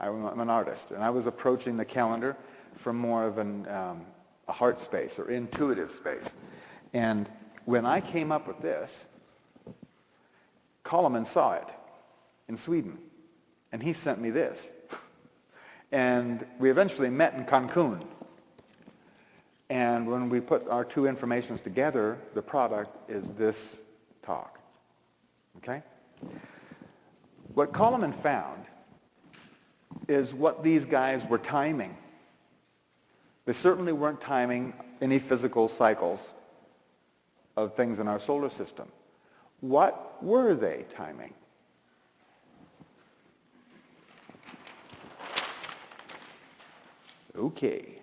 I'm an artist, and I was approaching the calendar from more of a heart space or intuitive space. And when I came up with this, Koloman saw it in Sweden, and he sent me this. And we eventually met in Cancun. And when we put our two informations together, the product is this talk. Okay? What Koloman found is what these guys were timing. They certainly weren't timing any physical cycles of things in our solar system. What were they timing? Okay.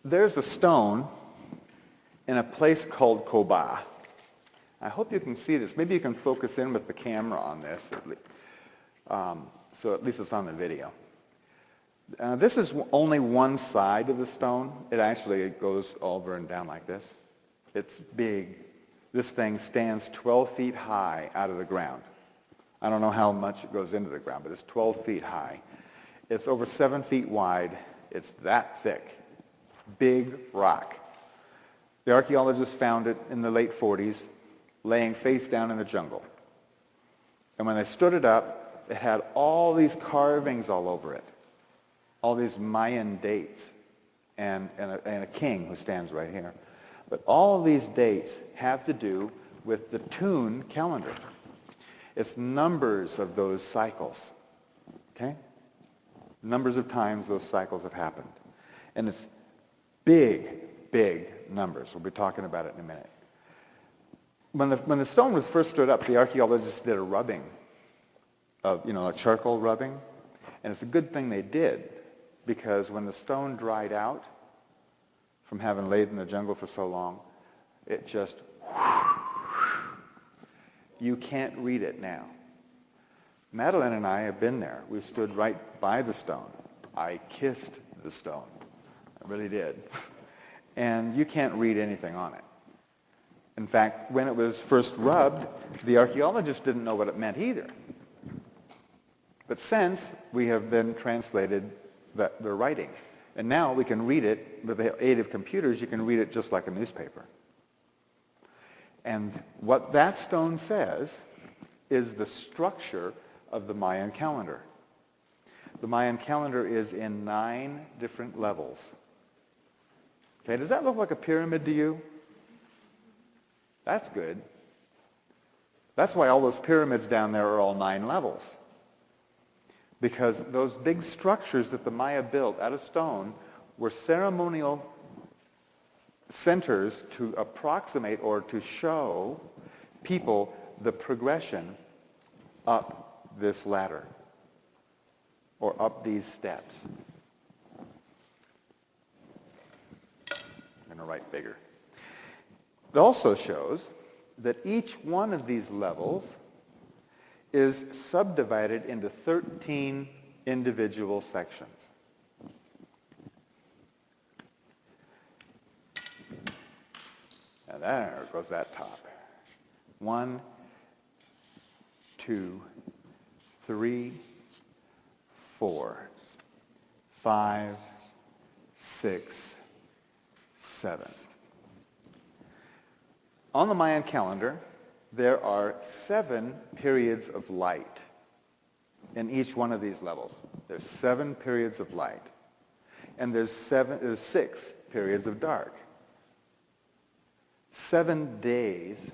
There's a stone in a place called Koba. I hope you can see this. Maybe you can focus in with the camera on this, so at least it's on the video. This is only one side of the stone. It actually goes over and down like this. It's big. This thing stands 12 feet high out of the ground. I don't know how much it goes into the ground, but it's 12 feet high. It's over 7 feet wide. It's that thick. Big rock. The archaeologists found it in the late 40s, laying face down in the jungle. And when they stood it up, it had all these carvings all over it, all these Mayan dates, and a king who stands right here. But all of these dates have to do with the Tune calendar. It's numbers of those cycles, okay? Numbers of times those cycles have happened. And it's big, big numbers. We'll be talking about it in a minute. When the stone was first stood up, the archaeologists did a rubbing of, a charcoal rubbing. And it's a good thing they did, because when the stone dried out from having laid in the jungle for so long, it just, you can't read it now. Madeline and I have been there. We stood right by the stone. I kissed the stone. I really did. And you can't read anything on it. In fact, when it was first rubbed, the archaeologists didn't know what it meant either. But since we have then translated the writing, and now we can read it with the aid of computers, you can read it just like a newspaper. And what that stone says is the structure of the Mayan calendar. The Mayan calendar is in 9 different levels. Okay, does that look like a pyramid to you? That's good. That's why all those pyramids down there are all 9 levels. Because those big structures that the Maya built out of stone were ceremonial centers to approximate or to show people the progression up this ladder or up these steps. I'm going to write bigger. It also shows that each one of these levels is subdivided into 13 individual sections. Now there goes that top. 1, 2, 3, 4, 5, 6, 7. On the Mayan calendar, there are 7 periods of light in each one of these levels. There's 7 periods of light. And there's 6 periods of dark. 7 days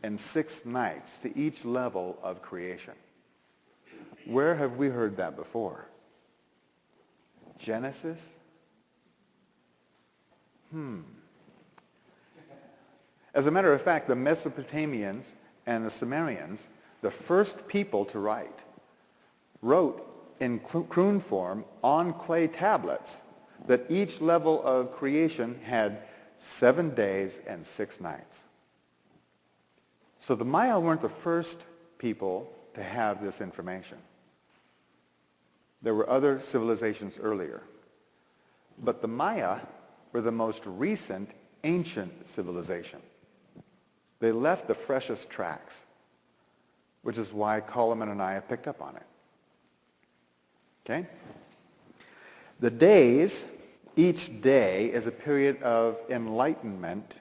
and 6 nights to each level of creation. Where have we heard that before? Genesis? As a matter of fact, the Mesopotamians and the Sumerians, the first people to write, wrote in cuneiform form on clay tablets that each level of creation had 7 days and 6 nights. So the Maya weren't the first people to have this information. There were other civilizations earlier. But the Maya were the most recent ancient civilization. They left the freshest tracks, which is why Coleman and I have picked up on it. Okay? The days, each day is a period of enlightenment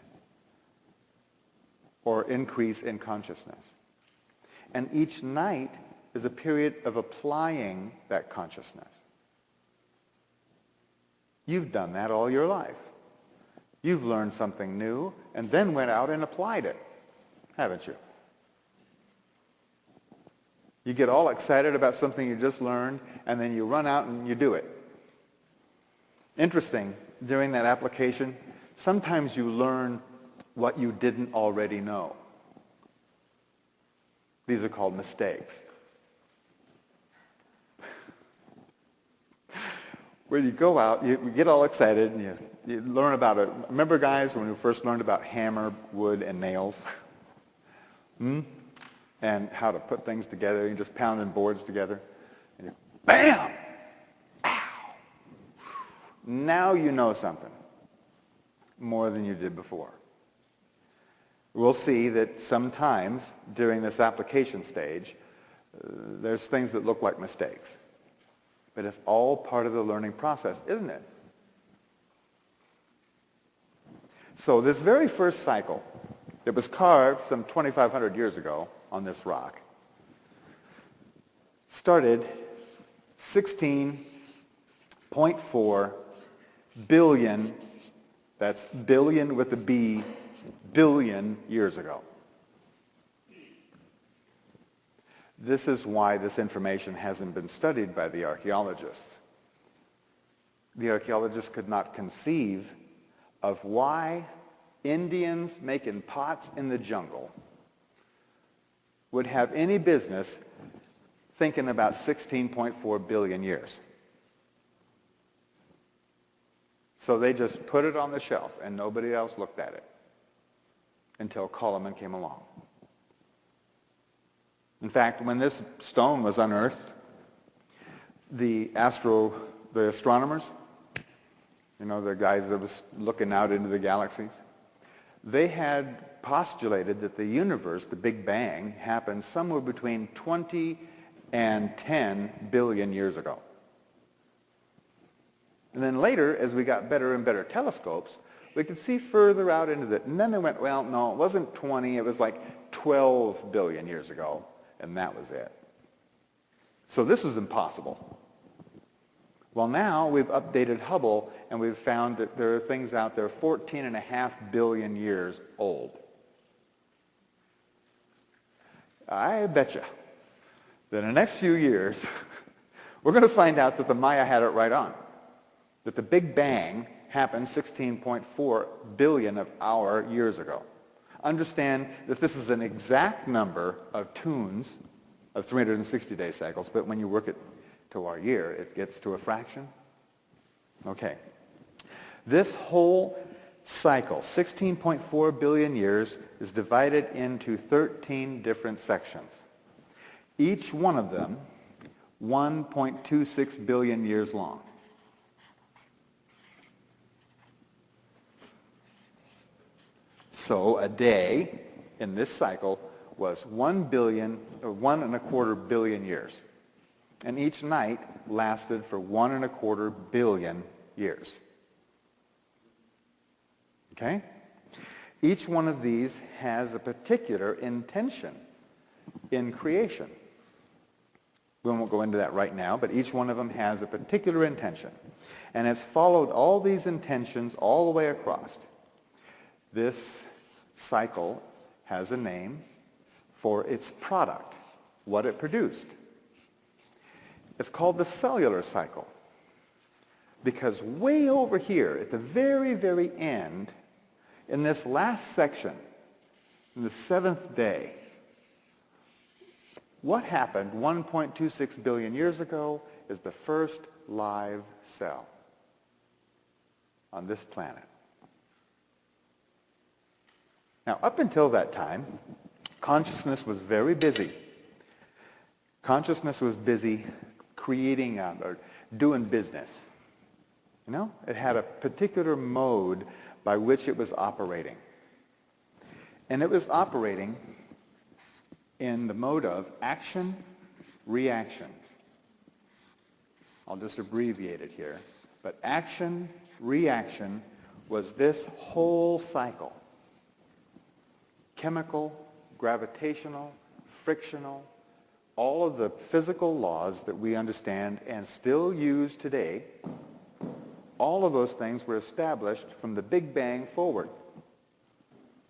or increase in consciousness. And each night is a period of applying that consciousness. You've done that all your life. You've learned something new and then went out and applied it, haven't you? You get all excited about something you just learned, and then you run out and you do it. Interesting, during that application, sometimes you learn what you didn't already know. These are called mistakes. Where you go out, you get all excited, and you learn about it. Remember, guys, when we first learned about hammer, wood, and nails? And how to put things together. You just pounding boards together. And you, bam! Ow! Now you know something more than you did before. We'll see that sometimes during this application stage, there's things that look like mistakes. But it's all part of the learning process, isn't it? So this very first cycle that was carved some 2,500 years ago on this rock started 16.4 billion, that's billion with a B, billion years ago. This is why this information hasn't been studied by the archaeologists. The archaeologists could not conceive of why Indians making pots in the jungle would have any business thinking about 16.4 billion years. So they just put it on the shelf and nobody else looked at it until Coleman came along. In fact, when this stone was unearthed, the astronomers, the guys that was looking out into the galaxies, they had postulated that the universe, the Big Bang, happened somewhere between 20 and 10 billion years ago. And then later, as we got better and better telescopes, we could see further out into it. And then they went, well, no, it wasn't 20, it was like 12 billion years ago, and that was it. So this was impossible. Well, now we've updated Hubble, and we've found that there are things out there 14.5 billion years old. I bet you that in the next few years, we're going to find out that the Maya had it right on, that the Big Bang happened 16.4 billion of our years ago. Understand that this is an exact number of tunes of 360-day cycles, but when you work it to our year, it gets to a fraction. Okay. This whole cycle, 16.4 billion years, is divided into 13 different sections. Each one of them 1.26 billion years long. So a day in this cycle was 1.25 billion years. And each night lasted for 1.25 billion years. Okay? Each one of these has a particular intention in creation. We won't go into that right now, but each one of them has a particular intention. And it's followed all these intentions all the way across. This cycle has a name for its product, what it produced. It's called the cellular cycle because way over here at the very, very end, in this last section, in the seventh day, what happened 1.26 billion years ago is the first live cell on this planet. Now, up until that time, consciousness was very busy. Consciousness was busy creating or doing business. It had a particular mode by which it was operating. And it was operating in the mode of action, reaction. I'll just abbreviate it here. But action, reaction was this whole cycle. Chemical, gravitational, frictional, all of the physical laws that we understand and still use today, all of those things were established from the Big Bang forward.